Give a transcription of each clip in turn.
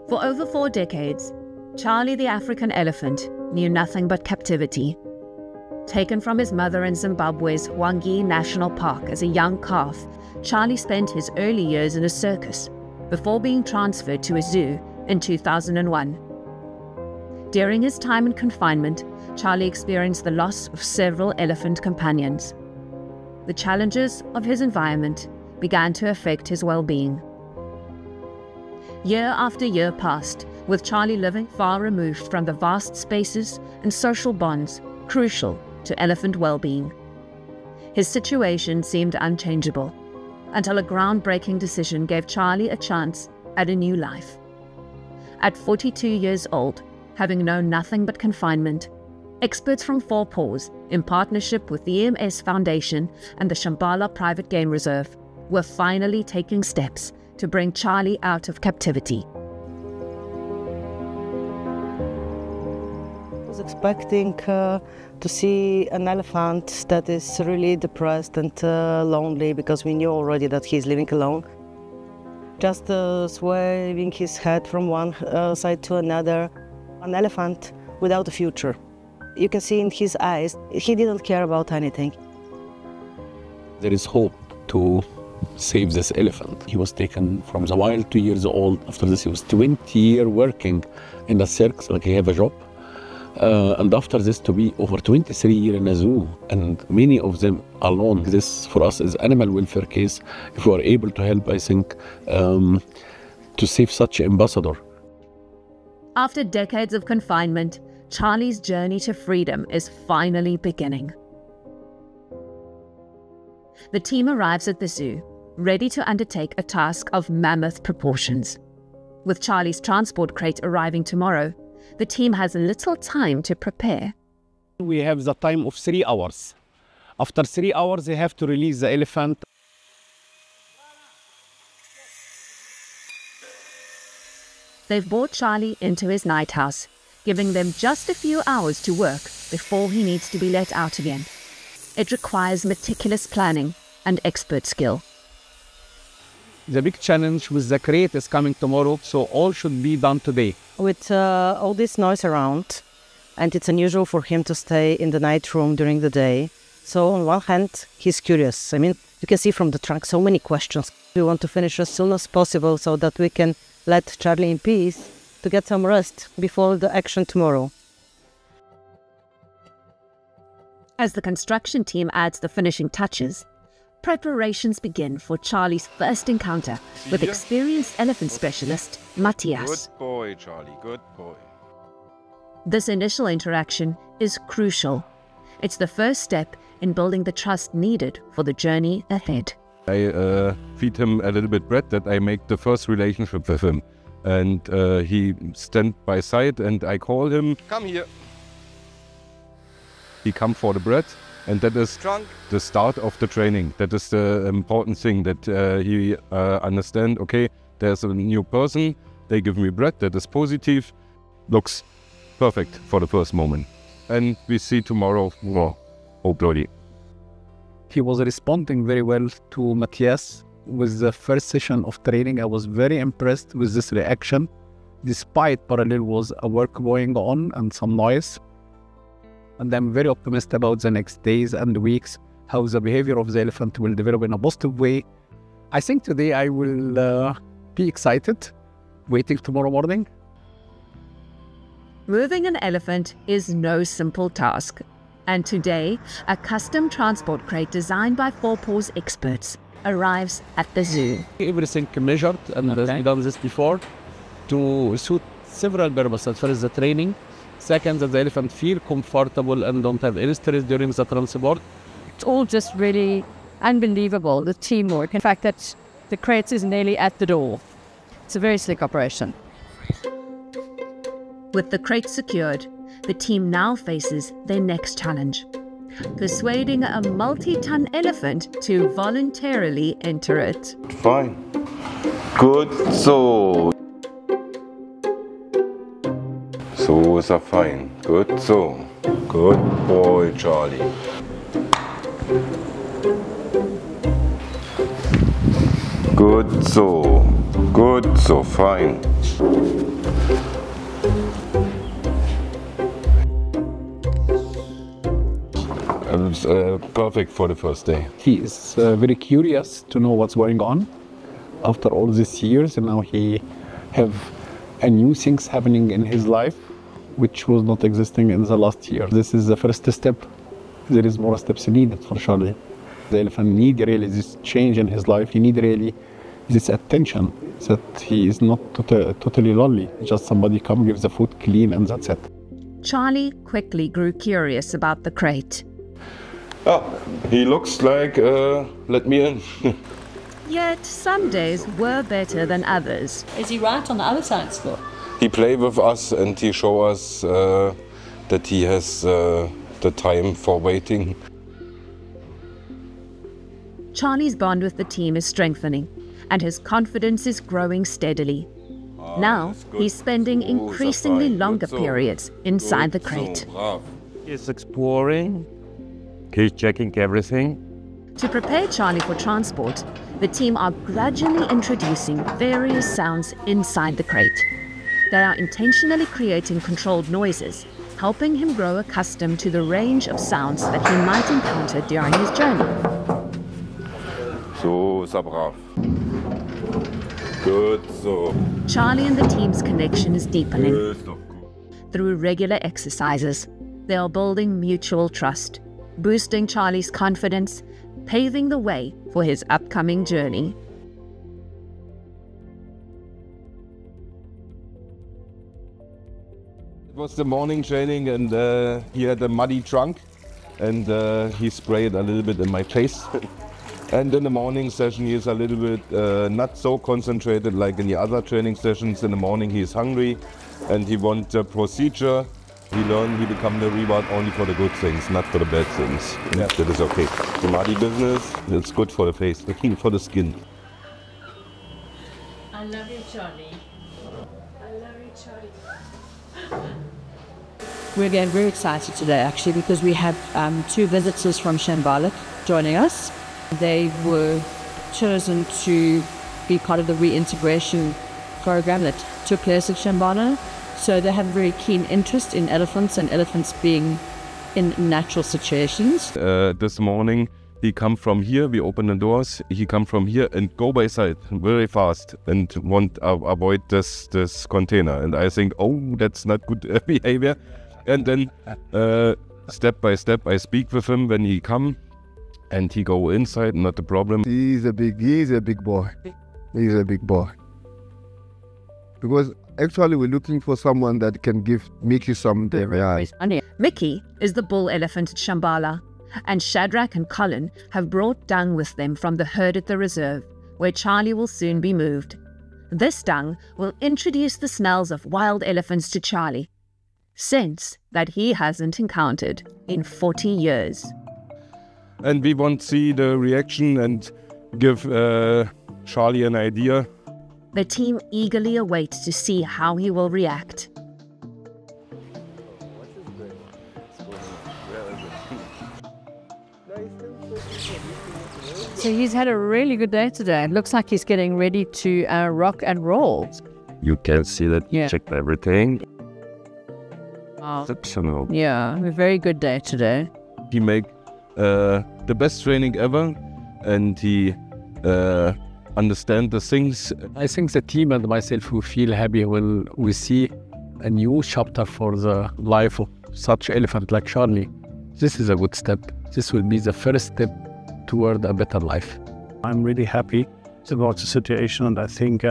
For over 4 decades, Charley the African elephant knew nothing but captivity. Taken from his mother in Zimbabwe's Hwange National Park as a young calf, Charley spent his early years in a circus before being transferred to a zoo in 2001. During his time in confinement, Charley experienced the loss of several elephant companions. The challenges of his environment began to affect his well-being. Year after year passed, with Charley living far removed from the vast spaces and social bonds crucial to elephant well-being. His situation seemed unchangeable, until a groundbreaking decision gave Charley a chance at a new life. At 42 years old, having known nothing but confinement, experts from PAWS, in partnership with the EMS Foundation and the Shambala Private Reserve, were finally taking steps to bring Charley out of captivity. I was expecting to see an elephant that is really depressed and lonely, because we knew already that he's living alone. Just swaying his head from one side to another. An elephant without a future. You can see in his eyes, he didn't care about anything. There is hope to save this elephant. He was taken from the wild 2 years old. After this, he was 20 years working in the circus, like he have a job. And after this, to be over 23 years in a zoo, and many of them alone. This for us is animal welfare case. If we are able to help, I think, to save such an ambassador. After decades of confinement, Charley's journey to freedom is finally beginning. The team arrives at the zoo, ready to undertake a task of mammoth proportions. With Charley's transport crate arriving tomorrow, the team has little time to prepare. We have the time of 3 hours. After 3 hours, they have to release the elephant. They've brought Charley into his night house, giving them just a few hours to work before he needs to be let out again. It requires meticulous planning and expert skill. The big challenge with the crate is coming tomorrow, so all should be done today. With all this noise around, and it's unusual for him to stay in the night room during the day. So on one hand, he's curious. I mean, you can see from the trunk so many questions. We want to finish as soon as possible so that we can let Charley in peace to get some rest before the action tomorrow. As the construction team adds the finishing touches, preparations begin for Charley's first encounter with experienced elephant specialist Matthias. Good boy, Charley, good boy. This initial interaction is crucial. It's the first step in building the trust needed for the journey ahead. I feed him a little bit bread, that I make the first relationship with him. And he stand by side and I call him, come here. He come for the bread, and that is the start of the training. That is the important thing, that he understand, okay, there's a new person, they give me bread, that is positive, looks perfect for the first moment. And we see tomorrow more, hopefully. He was responding very well to Matthias. With the first session of training, I was very impressed with this reaction. Despite parallel was a work going on and some noise. And I'm very optimistic about the next days and weeks, how the behavior of the elephant will develop in a positive way. I think today I will be excited, waiting tomorrow morning. Moving an elephant is no simple task. And today, a custom transport crate designed by PAWS experts arrives at the zoo. Everything measured, and we've done this before, to suit several purposes. First, the training. Second, that the elephant feel comfortable and don't have any stress during the transport. It's all just really unbelievable, the teamwork. In fact, that the crate is nearly at the door. It's a very slick operation. With the crate secured, the team now faces their next challenge: persuading a multi-ton elephant to voluntarily enter it. Fine. Good, so. So is er fine. Good, so. Good boy, Charley. Good, so. Good, so. Fine. seems perfect for the first day. He is very curious to know what's going on after all these years, and now he have a new things happening in his life which was not existing in the last year. This is the first step. There is more steps needed for Charley. The elephant need really this change in his life. He need really this attention, that he is not totally lonely. Just somebody come, gives the food, clean, and that's it. Charley quickly grew curious about the crate. Oh, he looks like, let me in. Yet some days were better than others. Is he right on the other side still? He play with us and he show us that he has the time for waiting. Charley's bond with the team is strengthening, and his confidence is growing steadily. Now, he's spending increasingly longer periods inside the crate. He's exploring, he's checking everything. To prepare Charley for transport, the team are gradually introducing various sounds inside the crate. They are intentionally creating controlled noises, helping him grow accustomed to the range of sounds that he might encounter during his journey. So, ist brav. Good, so. Charley and the team's connection is deepening. Through regular exercises, they are building mutual trust, boosting Charley's confidence, paving the way for his upcoming journey. It was the morning training and he had a muddy trunk and he sprayed a little bit in my face. And in the morning session he is a little bit not so concentrated like in the other training sessions. In the morning he is hungry and he wants a procedure. He learned he become the reward only for the good things, not for the bad things. Yeah. That is okay. The muddy business, it's good for the face, for the skin. I love you, Charley. I love you, Charley. We're getting very excited today, actually, because we have two visitors from Shambala joining us. They were chosen to be part of the reintegration program that took place at Shambala. So they have a very keen interest in elephants and elephants being in natural situations. This morning he come from here, we open the doors, he come from here and go by side very fast and want to avoid this container. And I think, oh, that's not good behavior. And then step by step I speak with him when he come and he go inside, not a problem. He's a big boy. He's a big boy. Because actually we're looking for someone that can give Mickey something. Yeah. Mickey is the bull elephant at Shambala, and Shadrach and Colin have brought dung with them from the herd at the reserve, where Charley will soon be moved. This dung will introduce the smells of wild elephants to Charley, scents that he hasn't encountered in 40 years. And we want to see the reaction and give Charley an idea. The team eagerly awaits to see how he will react. So he's had a really good day today. It looks like he's getting ready to rock and roll. You can see that he checked everything. Wow. Exceptional. Yeah, a very good day today. He make the best training ever, and he understand the things. I think the team and myself will feel happy when we see a new chapter for the life of such elephant like Charley. This is a good step. This will be the first step toward a better life. I'm really happy about the situation, and I think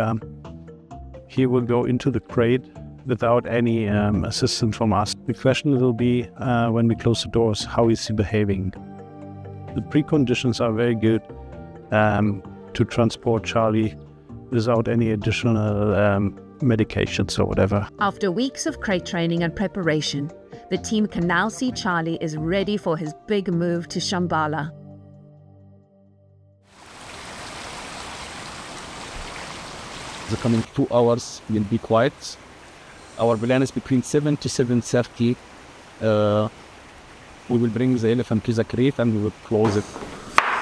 he will go into the crate without any assistance from us. The question will be when we close the doors, how is he behaving? The preconditions are very good to transport Charley without any additional medications or whatever. After weeks of crate training and preparation, the team can now see Charley is ready for his big move to Shambala. The coming 2 hours will be quiet. Our plan is between 7 to 7:30. We will bring the elephant to the crate and we will close it.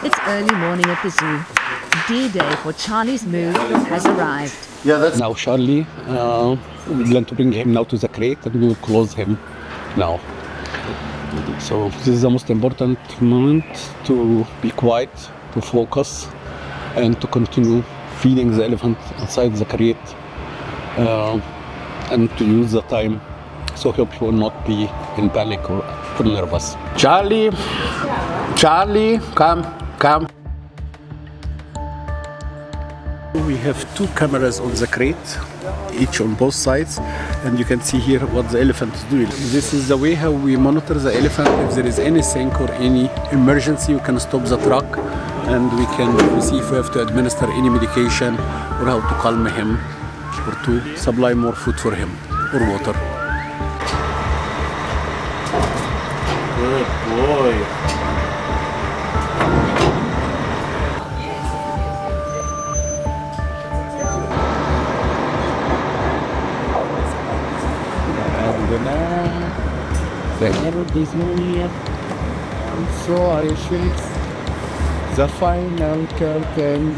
It's early morning at the zoo. D-Day for Charley's move has arrived. Yeah, that's now Charley, we plan to bring him now to the crate and we will close him now. So this is the most important moment, to be quiet, to focus, and to continue feeding the elephant inside the crate, and to use the time so he will not be in panic or nervous. Charlie, Charlie, come. We have 2 cameras on the crate, each on both sides, and you can see here what the elephant is doing. This is the way how we monitor the elephant. If there is any sink or any emergency, we can stop the truck and we can see if we have to administer any medication or how to calm him or to supply more food for him or water. Good boy. The final curtain.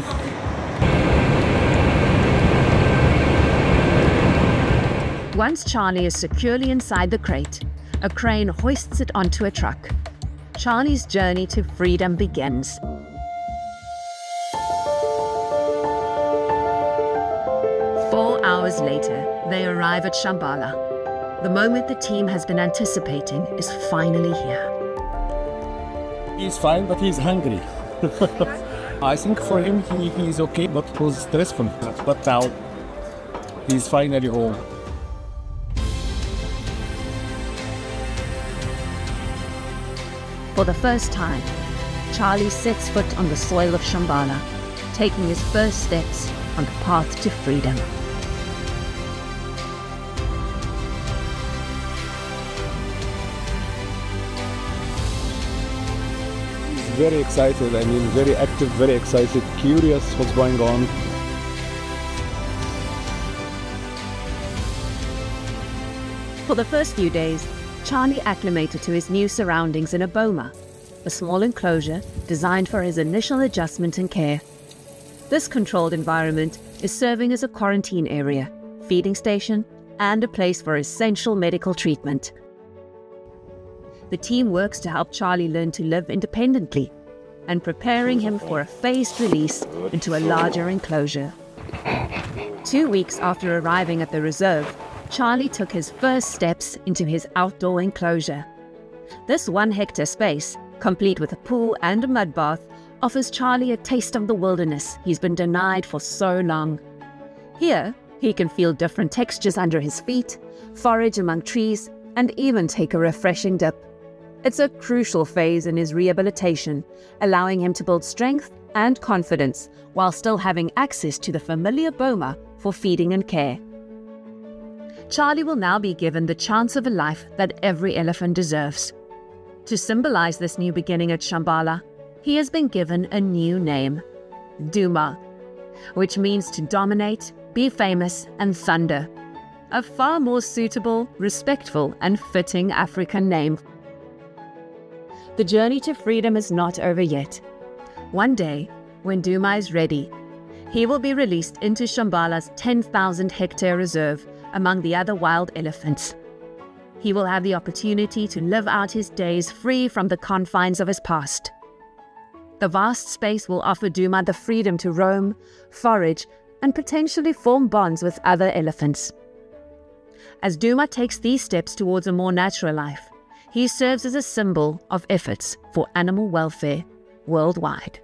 Once Charlie is securely inside the crate, a crane hoists it onto a truck. Charlie's journey to freedom begins. Four hours later, they arrive at Shambala. The moment the team has been anticipating is finally here. He's fine, but he's hungry. I think for him, he's okay, but it was stressful. But now, he's finally home. For the first time, Charlie sets foot on the soil of Shambala, taking his first steps on the path to freedom. Very excited, very active, very excited, curious what's going on. For the first few days, Charlie acclimated to his new surroundings in a boma, a small enclosure designed for his initial adjustment and care. This controlled environment is serving as a quarantine area, feeding station, and a place for essential medical treatment. The team works to help Charlie learn to live independently and preparing him for a phased release into a larger enclosure. 2 weeks after arriving at the reserve, Charlie took his first steps into his outdoor enclosure. This 1 hectare space, complete with a pool and a mud bath, offers Charlie a taste of the wilderness he's been denied for so long. Here, he can feel different textures under his feet, forage among trees, and even take a refreshing dip. It's a crucial phase in his rehabilitation, allowing him to build strength and confidence while still having access to the familiar boma for feeding and care. Charlie will now be given the chance of a life that every elephant deserves. To symbolize this new beginning at Shambala, he has been given a new name, Duma, which means to dominate, be famous, and thunder. A far more suitable, respectful, and fitting African name. The journey to freedom is not over yet. One day, when Duma is ready, he will be released into Shambala's 10,000 hectare reserve among the other wild elephants. He will have the opportunity to live out his days free from the confines of his past. The vast space will offer Duma the freedom to roam, forage, and potentially form bonds with other elephants. As Duma takes these steps towards a more natural life, he serves as a symbol of efforts for animal welfare worldwide.